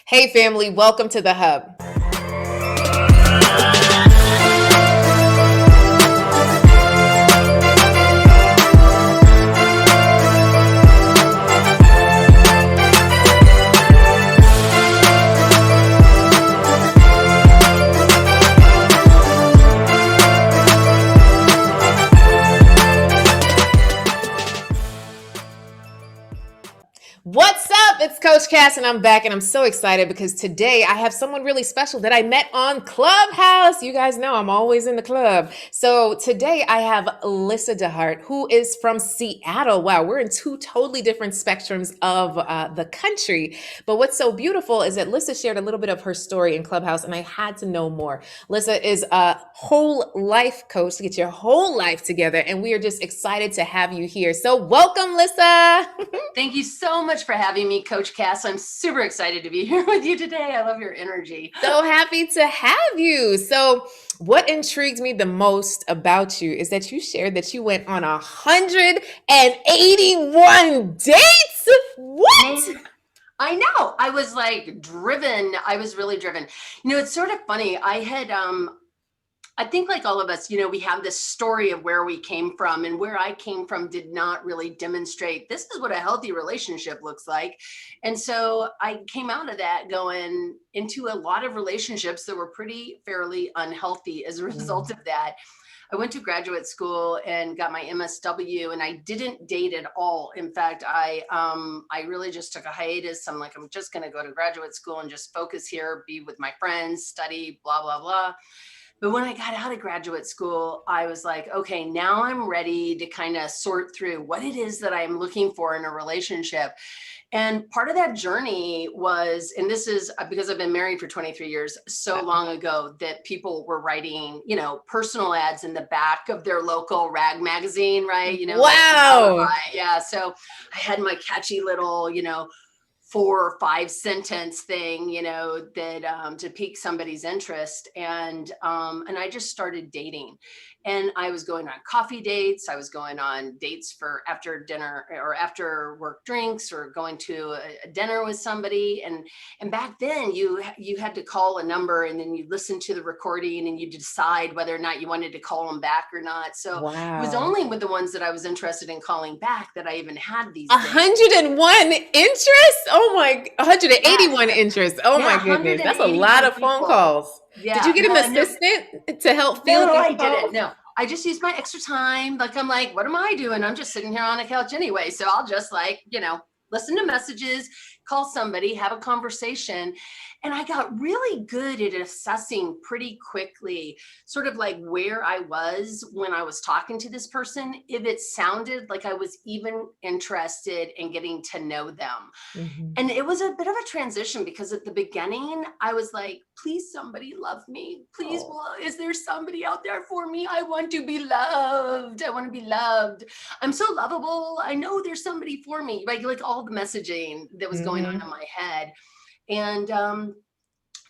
Hey, family, welcome to the Hub. What's up? It's Coach Cass, and I'm back, and I'm so excited because today I have someone really special that I met on Clubhouse. You guys know I'm always in the club. So today I have Lyssa deHart, who is from Seattle. Wow, we're in two totally different spectrums of the country. But what's so beautiful is that Lyssa shared a little bit of her story in Clubhouse, and I had to know more. Lyssa is a whole life coach to get your whole life together, and we are just excited to have you here. So welcome, Lyssa. Thank you so much for having me, Coach Cass. I'm super excited to be here with you today. I love your energy. So happy to have you. So, what intrigued me the most about you is that you shared that you went on 181 dates. What? I know. I was like driven. I was really driven. It's sort of funny. I think like all of us, we have this story of where we came from, and where I came from did not really demonstrate this is what a healthy relationship looks like. And so I came out of that going into a lot of relationships that were pretty fairly unhealthy as a result of that. I went to graduate school and got my MSW, and I didn't date at all. In fact, I really just took a hiatus. I'm like, I'm just going to go to graduate school and just focus here, be with my friends, study, blah, blah, blah. But when I got out of graduate school, I was like, okay, now I'm ready to kind of sort through what it is that I'm looking for in a relationship. And part of that journey was, and this is because I've been married for 23 years, so long ago that people were writing, personal ads in the back of their local rag magazine, right? Wow. Yeah. So I had my catchy little, 4 or 5 sentence thing, that to pique somebody's interest, and I just started dating, and I was going on coffee dates. I was going on dates for after dinner or after work drinks, or going to a dinner with somebody. And back then, you had to call a number, and then you listen to the recording, and you decide whether or not you wanted to call them back or not. So Wow. it was only with the ones that I was interested in calling back that I even had these. 101 interest? Oh my, 181 interest. Oh Yeah, my goodness. That's a lot of phone calls. Yeah. Did you get an assistant to help field No, these I calls? didn't. No, I just used my extra time. Like, I'm like, what am I doing? I'm just sitting here on a couch anyway. So I'll just listen to messages, call somebody, have a conversation. And I got really good at assessing pretty quickly, sort of like where I was when I was talking to this person, if it sounded like I was even interested in getting to know them. Mm-hmm. And it was a bit of a transition, because at the beginning I was like, please, somebody love me. Please, is there somebody out there for me? I want to be loved. I want to be loved. I'm so lovable. I know there's somebody for me. Like all the messaging that was going on in my head. And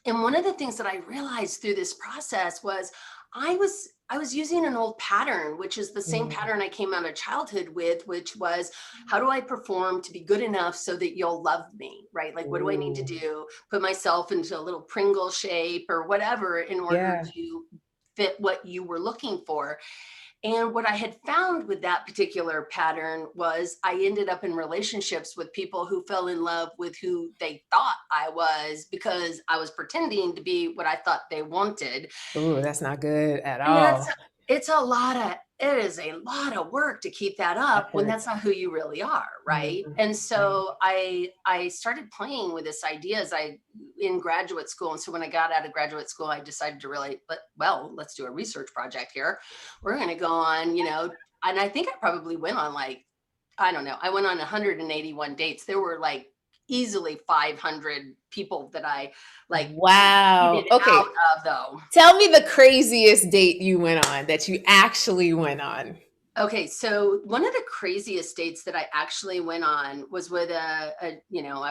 one of the things that I realized through this process was I was using an old pattern, which is the same pattern I came out of childhood with, which was, how do I perform to be good enough so that you'll love me, right? Like, what do I need to do? Put myself into a little Pringle shape or whatever in order to fit what you were looking for. And what I had found with that particular pattern was I ended up in relationships with people who fell in love with who they thought I was, because I was pretending to be what I thought they wanted. Ooh, that's not good at all. It is a lot of work to keep that up when that's not who you really are, right? Mm-hmm. And so I started playing with this idea in graduate school. And so when I got out of graduate school, I decided to really, let's do a research project here. We're going to go on, and I think I probably went on I don't know, I went on 181 dates. There were like easily 500 people that I wow. Okay. Out of, though. Tell me the craziest date you went on that you actually went on. Okay, so one of the craziest dates that I actually went on was with I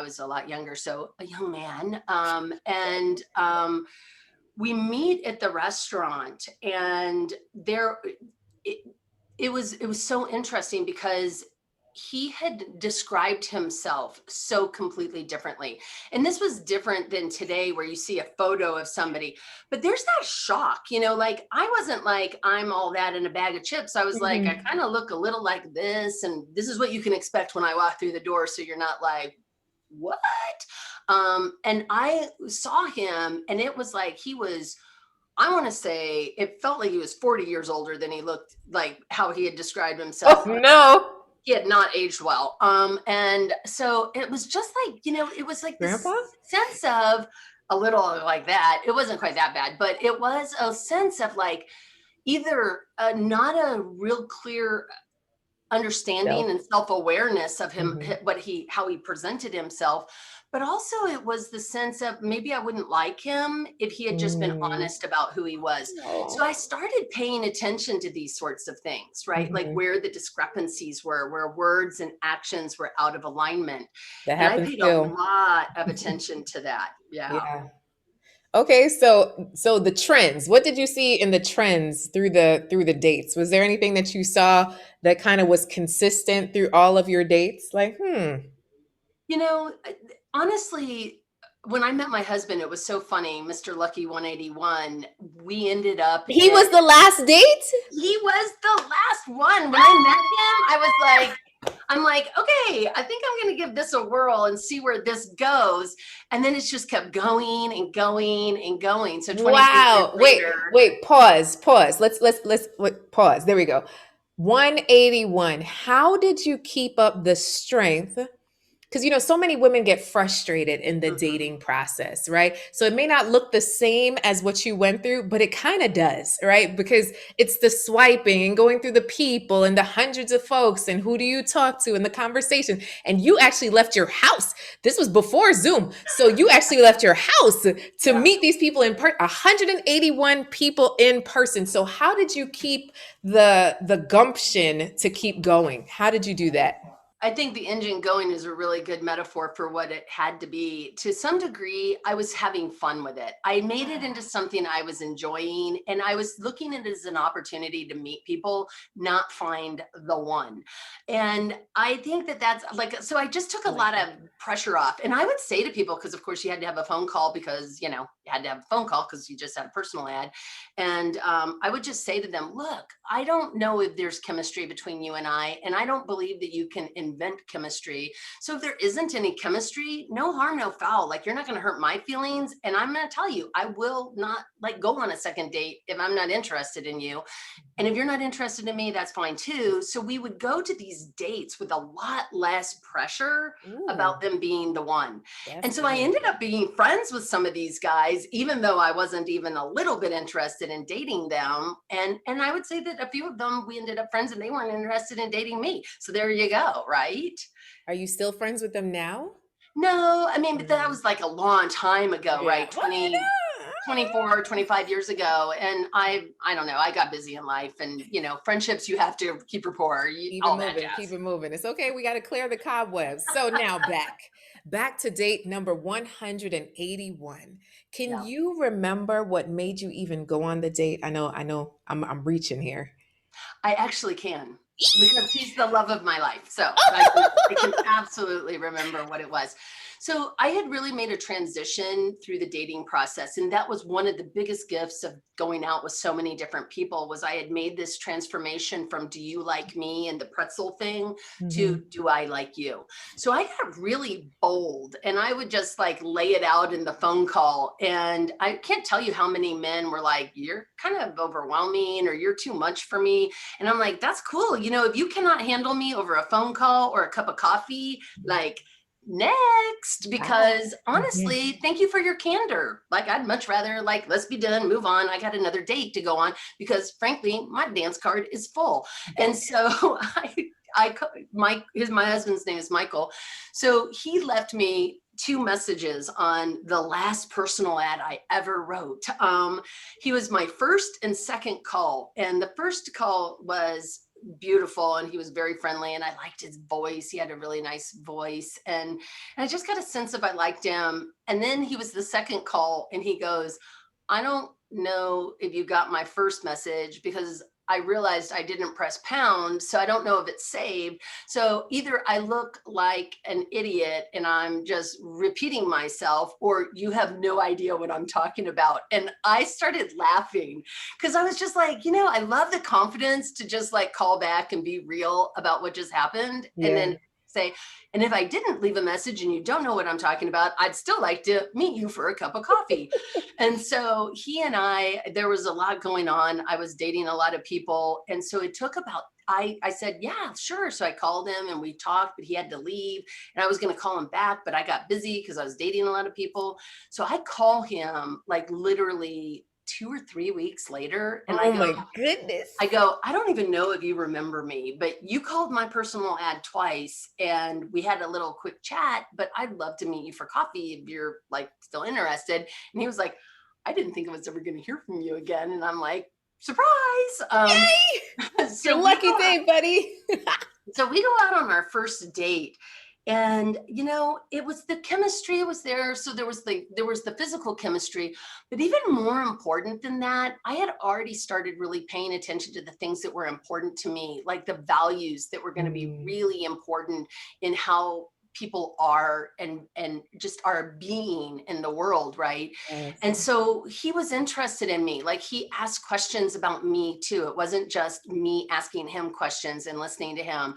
was a lot younger, so a young man, and we meet at the restaurant, and it was so interesting because he had described himself so completely differently. And this was different than today where you see a photo of somebody, but there's that shock, like I wasn't like, I'm all that in a bag of chips. I was like, I Mhm. kind of look a little like this, and this is what you can expect when I walk through the door. So you're not like, what? And I saw him, and it was like he was, I want to say it felt like he was 40 years older than he looked like how he had described Oh himself. no, He had not aged well. And so it was just like, it was like this Grandpa. sense of a little like that. It wasn't quite that bad, but it was a sense of like either not a real clear understanding Self. and self-awareness of him, Mhm. how he presented himself, but also it was the sense of maybe I wouldn't like him if he had just been Mm. honest about who he was. So Oh. I started paying attention to these sorts of things, right? Like Mhm. where the discrepancies were, where words and actions were out of alignment. That And I happens paid a too. lot of attention to that. Yeah. Yeah. Okay, so the trends. What did you see in the trends through the dates? Was there anything that you saw that kind of was consistent through all of your dates? Like, You know, honestly, when I met my husband, it was so funny, Mr. Lucky 181. We ended up he in was the last date? He was the last one. When I met him, I was like, I'm like, okay, I think I'm going to give this a whirl and see where this goes. And then it's just kept going and going and going. So 23 years Wow. Wait, later, wait, pause. Let's wait, pause. There we go. 181. How did you keep up the strength? Because so many women get frustrated in the mhm, dating process, right? So it may not look the same as what you went through, but it kind of does, right? Because it's the swiping and going through the people and the hundreds of folks and who do you talk to and the conversation. And you actually left your house. This was before Zoom. So you actually left your house to yeah. meet these people in person, 181 people in person. So how did you keep the gumption to keep going? How did you do that? I think the engine going is a really good metaphor for what it had to be. To some degree, I was having fun with it. I made it into something I was enjoying, and I was looking at it as an opportunity to meet people, not find the one. And I think that that's like, so I just took I a like lot that. of pressure off. And I would say to people, because of course you had to have a phone call because, you had to have a phone call because you just had a personal ad. And I would just say to them, look, I don't know if there's chemistry between you and I don't believe that you can invent chemistry. So if there isn't any chemistry, no harm, no foul. Like you're not going to hurt my feelings. And I'm going to tell you, I will not like go on a second date if I'm not interested in you. And if you're not interested in me, that's fine too. So we would go to these dates with a lot less pressure Ooh, about them being the one. that's And so I good. ended up being friends with some of these guys, even though I wasn't even a little bit interested in dating them. And I would say that a few of them we ended up friends and they weren't interested in dating me. So there you go, right? Are you still friends with them now? No, I mean, but that Mm, was like a long time ago, yeah. right? Well, 24, 25 years ago. And I don't know, I got busy in life and, friendships, you have to keep rapport, keep it all that moving, keep jazz. it moving. It's okay. We got to clear the cobwebs. So now back to date number 181. Can Yeah. you remember what made you even go on the date? I know, I'm reaching here. I actually can because he's the love of my life. So I can absolutely remember what it was. So I had really made a transition through the dating process. And that was one of the biggest gifts of going out with so many different people was I had made this transformation from do you like me and the pretzel thing to Mhm. do I like you? So I got really bold and I would just like lay it out in the phone call. And I can't tell you how many men were like, you're kind of overwhelming or you're too much for me. And I'm like, that's cool. If you cannot handle me over a phone call or a cup of coffee, like next, Bye. because Mhm. honestly, thank you for your candor. Like, I'd much rather, like, let's be done, move on. I got another date to go on because frankly, my dance card is full. And so my husband's name is Michael. So he left me two messages on the last personal ad I ever wrote. He was my first and second call. And the first call was beautiful and he was very friendly and I liked his voice. He had a really nice voice and I just got a sense of I liked him. And then he was the second call and he goes, I don't know if you got my first message because I realized I didn't press pound, so I don't know if it's saved. So either I look like an idiot and I'm just repeating myself, or you have no idea what I'm talking about. And I started laughing because I was just like, I love the confidence to just like call back and be real about what just happened. And Yeah. then say, and if I didn't leave a message and you don't know what I'm talking about, I'd still like to meet you for a cup of coffee. And so he and there was a lot going on. I was dating a lot of people. And so it took about, I said, yeah, sure. So I called him and we talked, but he had to leave and I was going to call him back, but I got busy because I was dating a lot of people. So I call him like literally 2 or 3 weeks later. And Oh my goodness. I don't even know if you remember me, but you called my personal ad twice and we had a little quick chat, but I'd love to meet you for coffee if you're like still interested. And he was like, I didn't think I was ever going to hear from you again. And I'm like, surprise. Yay! So Your lucky day, buddy. so we go out on our first date and it was the chemistry was there, so there was the physical chemistry, but even more important than that, I had already started really paying attention to the things that were important to me, like the values that were going to be really important in how people are and just our being in the world, right? Yes. And so he was interested in me, like he asked questions about me too. It wasn't just me asking him questions and listening to him.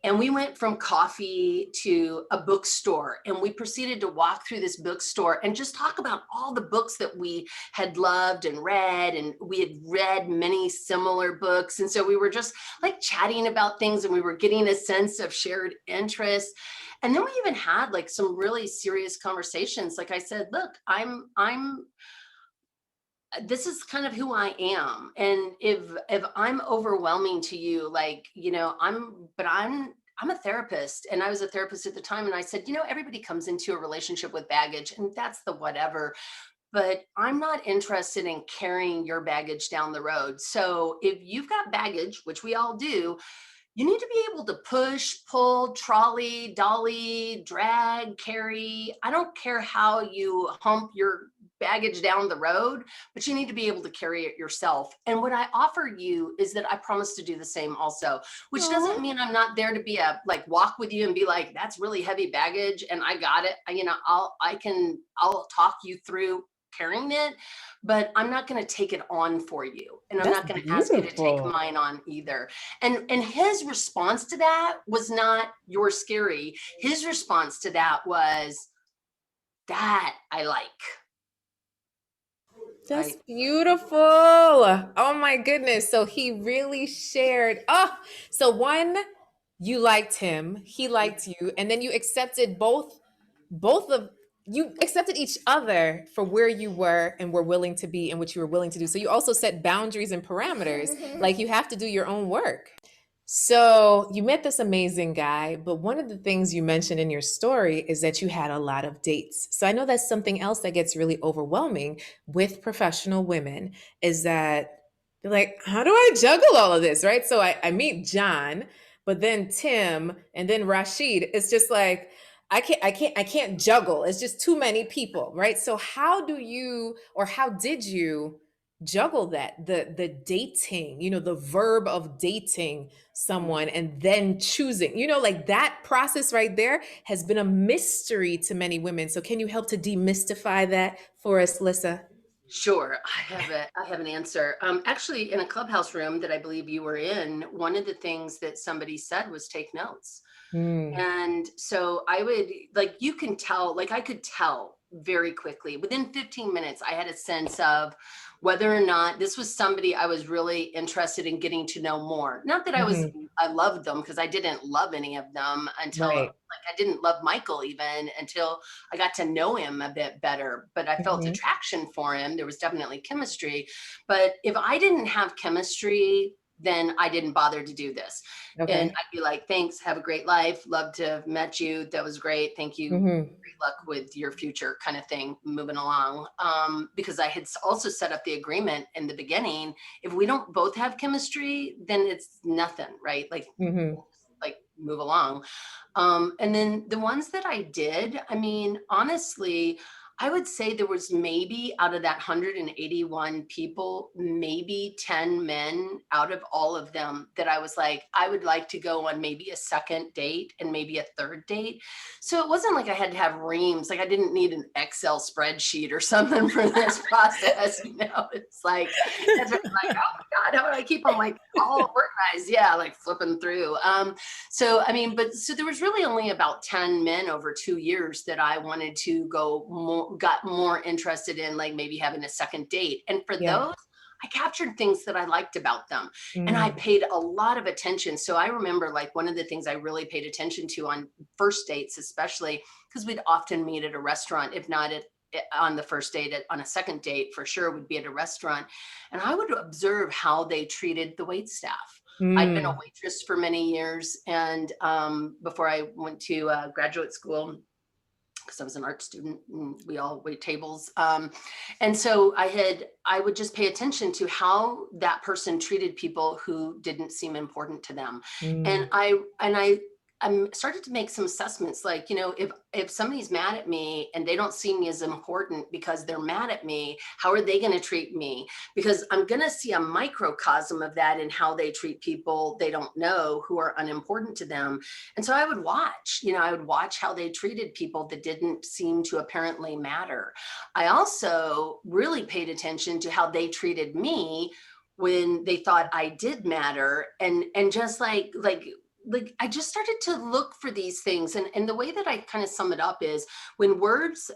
And we went from coffee to a bookstore and we proceeded to walk through this bookstore and just talk about all the books that we had loved and read. And we had read many similar books. And so we were just like chatting about things and we were getting a sense of shared interest. And then we even had like some really serious conversations. Like I said, look, this is kind of who I am. And if I'm overwhelming to you, like, I'm a therapist and I was a therapist at the time. And I said, everybody comes into a relationship with baggage and that's the whatever, but I'm not interested in carrying your baggage down the road. So if you've got baggage, which we all do, you need to be able to push, pull, trolley, dolly, drag, carry. I don't care how you hump your baggage down the road, but you need to be able to carry it yourself. And what I offer you is that I promise to do the same also, which doesn't mean I'm not there to be like walk with you and be like, that's really heavy baggage and I got it. I'll talk you through carrying it, but I'm not going to take it on for you. And I'm That's not going to ask you to take beautiful. mine on either. And his response to that was not, you're scary. His response to that was, that I like. That's Right. beautiful. Oh my goodness. So he really shared. Oh, so one, you liked him, he liked you, and then you accepted both of you accepted each other for where you were and were willing to be and what you were willing to do. So you also set boundaries and parameters. Like you have to do your own work. So you met this amazing guy, but one of the things you mentioned in your story is that you had a lot of dates. So I know that's something else that gets really overwhelming with professional women is that they're like, how do I juggle all of this? Right. So I meet John, but then Tim and then Rashid. It's just like, I can't juggle. It's just too many people. Right. So how do you, or how did you juggle that the dating, the verb of dating someone and then choosing, like that process right there has been a mystery to many women. So can you help to demystify that for us, Lyssa? Sure, I have an answer. Actually, in a clubhouse room that I believe you were in, one of the things that somebody said was take notes. Mm, And so I would like, you can tell, like I could tell very quickly within 15 minutes, I had a sense of whether or not this was somebody I was really interested in getting to know more. Not that mhm, I loved them, because I didn't love any of them until right. like I didn't love Michael even until I got to know him a bit better, but I felt Mhm, attraction for him. There was definitely chemistry. But if I didn't have chemistry, then I didn't bother to do this. And okay. I'd be like, thanks, have a great life. Love to have met you. That was great. Thank you. Mhm, Great luck with your future, kind of thing, moving along. Because I had also set up the agreement in the beginning. If we don't both have chemistry, then it's nothing, right? mhm, Like move along. And then the ones that I did, I mean, honestly, I would say there was maybe out of that 181 people, maybe 10 men out of all of them that I was like, I would like to go on maybe a second date and maybe a third date. So it wasn't like I had to have reams. Like I didn't need an Excel spreadsheet or something for this process. It's like, that's like, oh my God, how do I keep them like all organized? Yeah, like flipping through. So, I mean, so there was really only about 10 men over 2 years that I wanted to got more interested in, like maybe having a second date. And for Yeah. those, I captured things that I liked about them and I Mm. paid a lot of attention. So I remember like one of the things I really paid attention to on first dates, especially because we'd often meet at a restaurant, if not on the first date, on a second date, for sure would be at a restaurant. And I would observe how they treated the wait staff. I'd been a Mm. waitress for many years. And before I went to graduate school, because I was an art student and we all wait tables. And so I would just pay attention to how that person treated people who didn't seem important to them. And Mm. I started to make some assessments like, if somebody's mad at me and they don't see me as important because they're mad at me, how are they going to treat me? Because I'm going to see a microcosm of that in how they treat people they don't know who are unimportant to them. And so I would watch how they treated people that didn't seem to apparently matter. I also really paid attention to how they treated me when they thought I did matter, and just like I just started to look for these things. And the way that I kind of sum it up is when words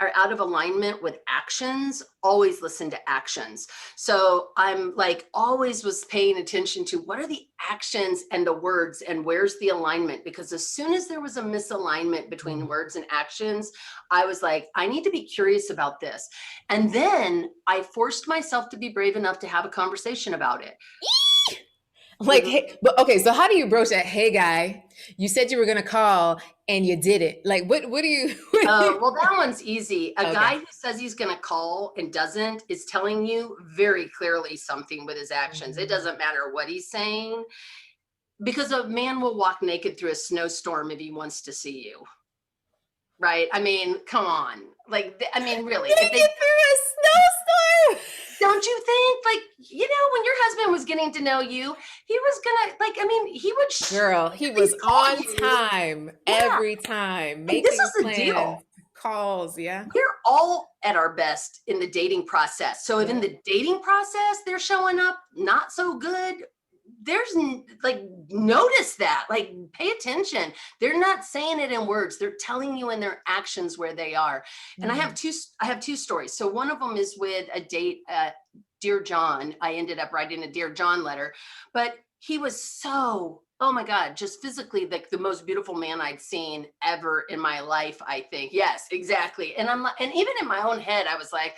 are out of alignment with actions, always listen to actions. So I'm like always was paying attention to what are the actions and the words and where's the alignment? Because as soon as there was a misalignment between words and actions, I was like, I need to be curious about this. And then I forced myself to be brave enough to have a conversation about it. Like, hey, but okay, so how do you broach that? Hey, guy, you said you were gonna call and you did it. Like, what do you? Well, that one's easy. A Okay. guy who says he's going to call and doesn't is telling you very clearly something with his actions. It doesn't matter what he's saying, because a man will walk naked through a snowstorm if he wants to see you. Right? I mean, come on. Like, I mean, really, if they Naked through a snowstorm. don't you think, like, when your husband was getting to know you, he was gonna, like, I mean, he would Girl, he at least was call on you. time Yeah. every time, And this making is the plans, deal. calls. Yeah. We're all at our best in the dating process. So if in Yeah. the dating process they're showing up not so good, there's like, notice that, like, pay attention. They're not saying it in words, they're telling you in their actions where they are. And Mm. I have two stories. So one of them is with a date at Dear John. I ended up writing a Dear John letter, but he was so, oh my God, just physically like the most beautiful man I'd seen ever in my life, I think. Yes, exactly. And I'm like, and even in my own head, I was like,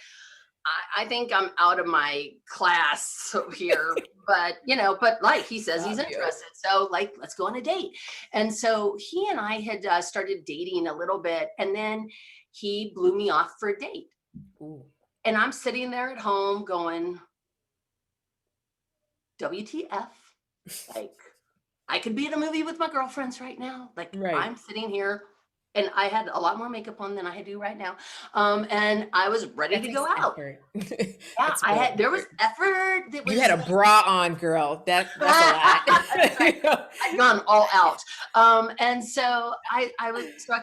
I think I'm out of my class here, but but like he says he's Stop you. interested. So like, let's go on a date. And so he and I had started dating a little bit, and then he blew me off for a date. Ooh. And I'm sitting there at home going, WTF? Like, I could be in a movie with my girlfriends right now. Like, Right. I'm sitting here, and I had a lot more makeup on than I do right now. And I was ready That to takes go out. effort. Yeah, That's real there was effort. effort. That You had was a bra on, girl. That's a lot. That's right. I'd gone all out. And so I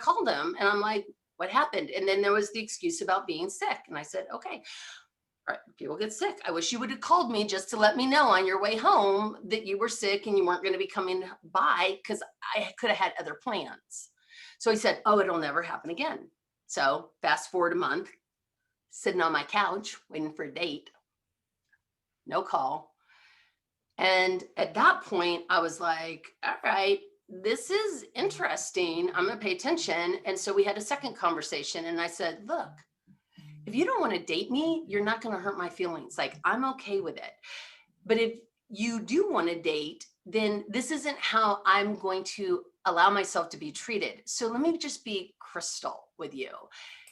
called him and I'm like, what happened? And then there was the excuse about being sick. And I said, okay, all right, people get sick. I wish you would have called me just to let me know on your way home that you were sick and you weren't going to be coming by, because I could have had other plans. So he said, oh, it'll never happen again. So fast forward a month, sitting on my couch waiting for a date, no call. And at that point, I was like, all right, this is interesting. I'm going to pay attention. And so we had a second conversation. And I said, look, if you don't want to date me, you're not going to hurt my feelings. Like, I'm okay with it. But if you do want to date, then this isn't how I'm going to allow myself to be treated. So let me just be crystal with you.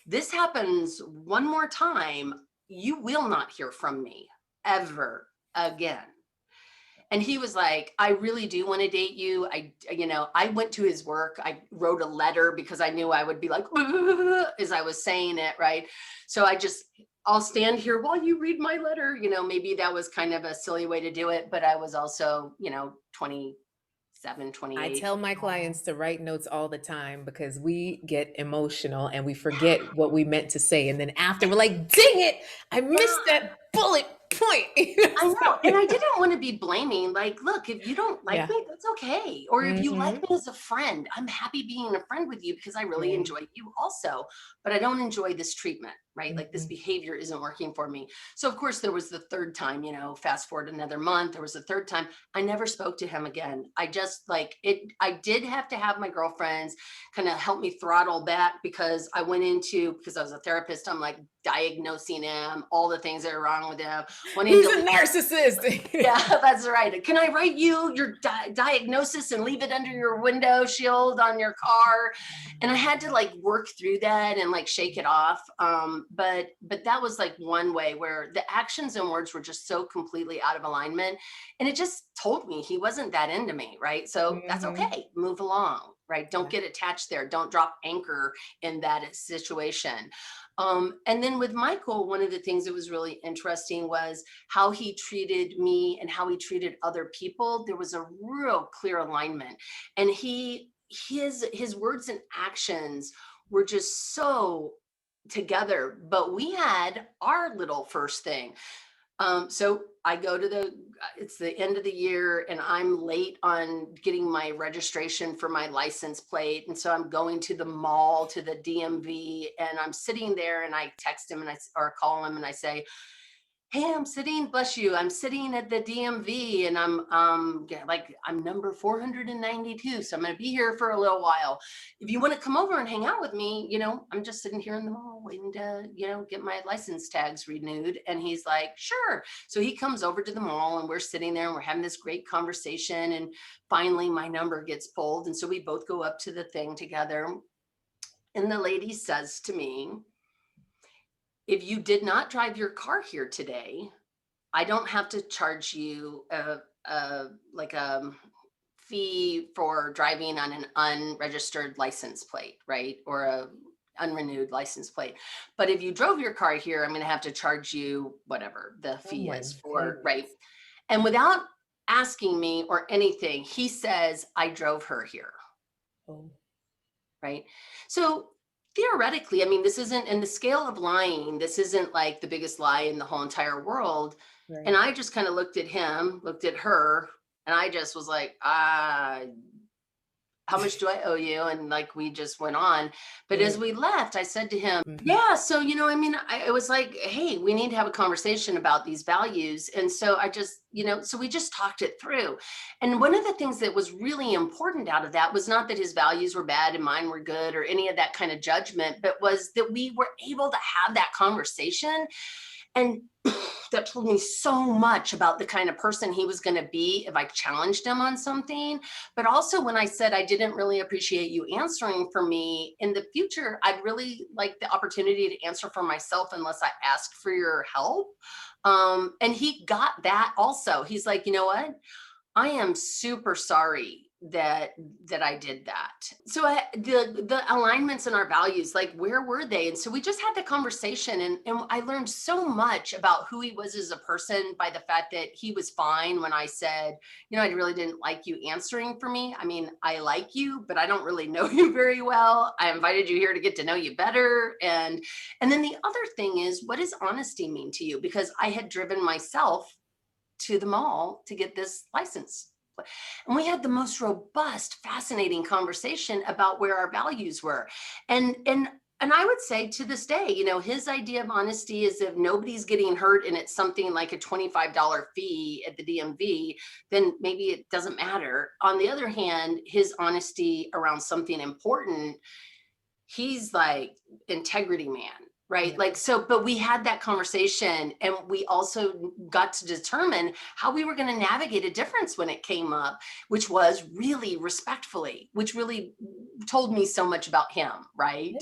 This happens one more time, you will not hear from me ever again. And he was like, I really do want to date you. I went to his work. I wrote a letter because I knew I would be like, as I was saying it, right? So I'll stand here while you read my letter. Maybe that was kind of a silly way to do it, but I was also, 27, I 28. tell my clients to write notes all the time because we get emotional and we forget what we meant to say. And then after we're like, dang it, I missed Yeah. that bullet point. I know. And I didn't want to be blaming, like, look, if you don't like Yeah. me, that's okay. Or if you like Hmm. me as a friend, I'm happy being a friend with you because I really Right. enjoy you also. But I don't enjoy this treatment, right? Like this Mhm. behavior isn't working for me. So, of course, there was the third time, fast forward another month, there was a third time. I never spoke to him again. I just like it. I did have to have my girlfriends kind of help me throttle back because because I was a therapist, I'm like diagnosing him, all the things that are wrong with him, wanting He's to a narcissist. yeah, that's right. Can I write you your diagnosis and leave it under your window shield on your car? And I had to like work through that and like shake it off. But that was like one way where the actions and words were just so completely out of alignment, and it just told me he wasn't that into me, right? So that's Hmm. okay. Move along, right? Don't Yeah. get attached there. Don't drop anchor in that situation. And then with Michael, one of the things that was really interesting was how he treated me and how he treated other people. There was a real clear alignment, and his words and actions were just so together. But we had our little first thing. So I go to it's the end of the year and I'm late on getting my registration for my license plate. And so I'm going to the mall, to the DMV, and I'm sitting there and I text him or call him and I say, hey, bless you, I'm sitting at the DMV and I'm number 492, so I'm going to be here for a little while. If you want to come over and hang out with me, I'm just sitting here in the mall waiting to get my license tags renewed. And he's like, sure. So he comes over to the mall and we're sitting there and we're having this great conversation, and finally my number gets pulled, and so we both go up to the thing together, and the lady says to me, if you did not drive your car here today, I don't have to charge you a fee for driving on an unregistered license plate, right? Or a unrenewed license plate. But if you drove your car here, I'm going to have to charge you whatever the Oh fee my is for, right? goodness. And without asking me or anything, he says, I drove her here, Oh, right? So theoretically, I mean, this isn't in the scale of lying, this isn't like the biggest lie in the whole entire world. And right. I just kind of looked at him, looked at her, and I just was like, how much do I owe you? And like, we just went on. But as Right. we left, I said to him, Mhm. yeah, so, it was like, hey, we need to have a conversation about these values. And so so we just talked it through. And one of the things that was really important out of that was not that his values were bad and mine were good or any of that kind of judgment, but was that we were able to have that conversation. And that told me so much about the kind of person he was going to be if I challenged him on something. But also, when I said I didn't really appreciate you answering for me in the future, I'd really like the opportunity to answer for myself unless I asked for your help. And he got that also. He's like, you know what? I am super sorry that I did that. So the alignments in our values, like where were they? And so we just had the conversation, and I learned so much about who he was as a person by the fact that he was fine when I said, I really didn't like you answering for me. I mean, I like you, but I don't really know you very well. I invited you here to get to know you better. And then the other thing is, what does honesty mean to you? Because I had driven myself to the mall to get this license. And we had the most robust, fascinating conversation about where our values were. And I would say to this day, his idea of honesty is if nobody's getting hurt and it's something like a $25 fee at the DMV, then maybe it doesn't matter. On the other hand, his honesty around something important, he's like integrity man. right? Yeah. Like, so, but we had that conversation and we also got to determine how we were going to navigate a difference when it came up, which was really respectfully, which really told me so much about him, right?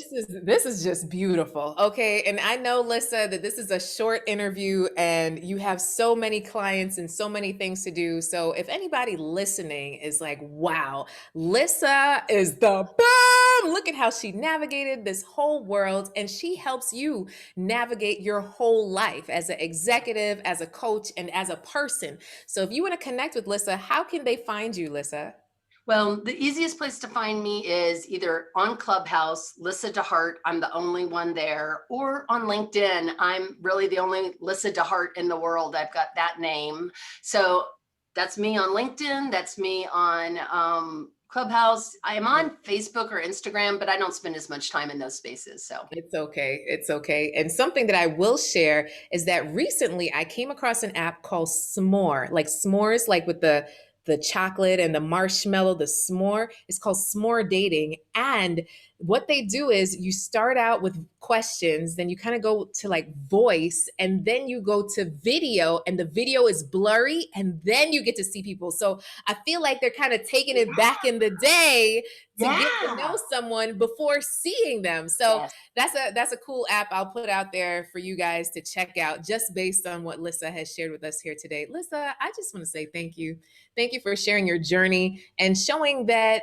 This is just beautiful. Okay. And I know, Lyssa, that this is a short interview and you have so many clients and so many things to do. So if anybody listening is like, wow, Lyssa is the bomb. Look at how she navigated this whole world and she helps you navigate your whole life as an executive, as a coach, and as a person. So if you want to connect with Lyssa, how can they find you, Lyssa? Well, the easiest place to find me is either on Clubhouse, Lyssa deHart, I'm the only one there, or on LinkedIn. I'm really the only Lyssa deHart in the world. I've got that name. So that's me on LinkedIn. That's me on Clubhouse. I am on Facebook or Instagram, but I don't spend as much time in those spaces. So It's okay. It's okay. And something that I will share is that recently I came across an app called S'more, like s'mores, like with the chocolate and the marshmallow, the s'more. It's called S'more Dating. And what they do is you start out with questions, then you kind of go to like voice, and then you go to video, and the video is blurry, and then you get to see people. So I feel like they're kind of taking it back in the day to get to know yeah. someone before seeing them. So Yes. that's a cool app I'll put out there for you guys to check out just based on what Lyssa has shared with us here today. Lyssa, I just want to say thank you. Thank you for sharing your journey and showing that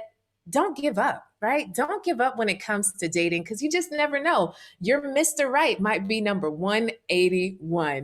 don't give up, right? Don't give up when it comes to dating because you just never know. Your Mr. Right might be number 181.